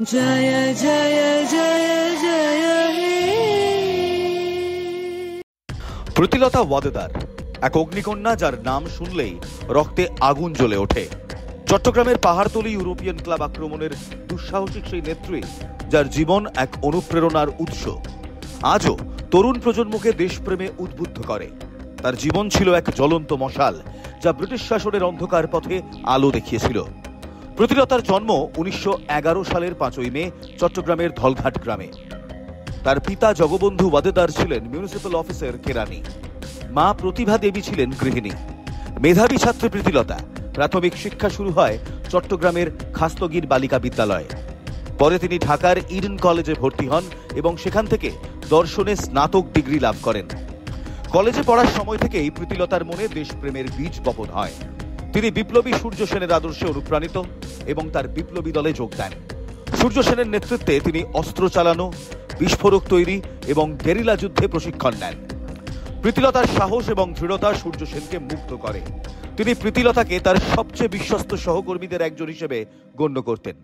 জয় জয় জয় জয় হে। প্রীতিলতা ওয়াদেদার এক অগ্নিকন্যা, যার নাম শুনলেই রক্তে আগুন জ্বলে ওঠে। চট্টগ্রামের পাহাড়তলী ইউরোপিয়ান ক্লাব আক্রমণের দুঃসাহসিক সেই নেত্রী, যার জীবন এক অনুপ্রেরণার উৎস, আজও তরুণ প্রজন্মকে দেশপ্রেমে উদ্বুদ্ধ করে। তার জীবন ছিল এক জ্বলন্ত মশাল, যা ব্রিটিশ শাসনের অন্ধকার পথে আলো দেখিয়েছিল। প্রীতিলতার জন্ম 1911 সালের 5ই মে চট্টগ্রামের ধলঘাট গ্রামে। তার পিতা জগবন্ধু ওয়াদেদার ছিলেন মিউনিসিপ্যাল অফিসের কেরানি, মা প্রতিভা দেবী ছিলেন গৃহিণী। মেধাবী ছাত্রী প্রীতিলতা প্রাথমিক শিক্ষা শুরু হয় চট্টগ্রামের খাস্তগির বালিকা বিদ্যালয়ে। পরে তিনি ঢাকার ইডেন কলেজে ভর্তি হন এবং সেখান থেকে দর্শনে স্নাতক ডিগ্রি লাভ করেন। কলেজে পড়ার সময় থেকেই প্রীতিলতার মনে দেশপ্রেমের বীজ বপন হয়। তিনি বিপ্লবী সূর্য সেনের আদর্শে অনুপ্রাণিত এবং তার বিপ্লবী দলে যোগ দেন। সূর্য সেনের নেতৃত্বে তিনি অস্ত্র চালানো, বিস্ফোরক তৈরি এবং গেরিলা যুদ্ধে প্রশিক্ষণ নেন। প্রীতিলতার সাহস এবং দৃঢ়তা সূর্য সেনকে মুগ্ধ করে। তিনি প্রীতিলতাকে তার সবচেয়ে বিশ্বস্ত সহকর্মীদের একজন হিসেবে গণ্য করতেন।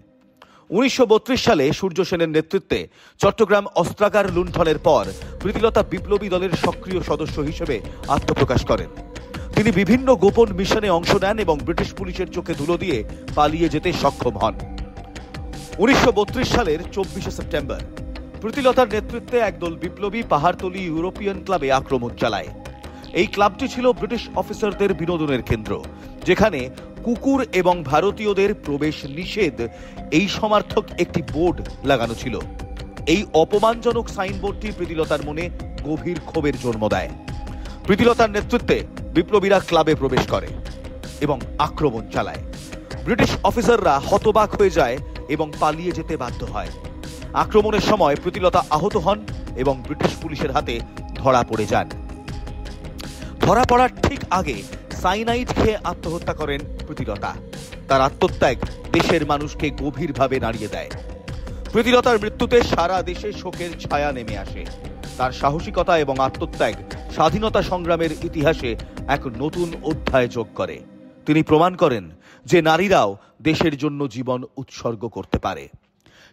1932 সালে সূর্য সেনের নেতৃত্বে চট্টগ্রাম অস্ত্রাগার লুণ্ঠনের পর প্রীতিলতা বিপ্লবী দলের সক্রিয় সদস্য হিসেবে আত্মপ্রকাশ করেন। তিনি বিভিন্ন গোপন মিশনে অংশ নেন এবং ব্রিটিশ পুলিশের চোখে ধুলো দিয়ে পালিয়ে যেতে সক্ষম হন। 1932 সালের 24 সেপ্টেম্বর প্রীতিলতার নেতৃত্বে একদল বিপ্লবী পাহাড়তলী ইউরোপিয়ান ক্লাবে আক্রমণ চালায়। এই ক্লাবটি ছিল ব্রিটিশ অফিসারদের বিনোদনের কেন্দ্র, যেখানে কুকুর এবং ভারতীয়দের প্রবেশ নিষেধ এই সমার্থক একটি বোর্ড লাগানো ছিল। এই অপমানজনক সাইনবোর্ডটি প্রীতিলতার মনে গভীর ক্ষোভের জন্ম দেয়। প্রীতিলতার নেতৃত্বে বিপ্লবীরা ক্লাবে প্রবেশ করে এবং আক্রমণ চালায়। ব্রিটিশ অফিসাররা হতবাক হয়ে যায় এবং পালিয়ে যেতে বাধ্য হয়। আক্রমণের সময় প্রীতিলতা আহত হন এবং ব্রিটিশ পুলিশের হাতে ধরা পড়ে যান। ধরা পড়ার ঠিক আগে সাইনাইড খেয়ে আত্মহত্যা করেন প্রীতিলতা। তার আত্মত্যাগ দেশের মানুষকে গভীরভাবে নাড়িয়ে দেয়। প্রীতিলতার মৃত্যুতে সারা দেশে শোকের ছায়া নেমে আসে। তার সাহসিকতা এবং আত্মত্যাগ স্বাধীনতা সংগ্রামের ইতিহাসে এক নতুন অধ্যায় যোগ করে। তিনি প্রমাণ করেন যে নারীরাও দেশের জন্য জীবন উৎসর্গ করতে পারে।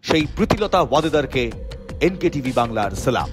সেই প্রীতিলতা ওয়াদেদারকে এনকেটিভি বাংলার সালাম।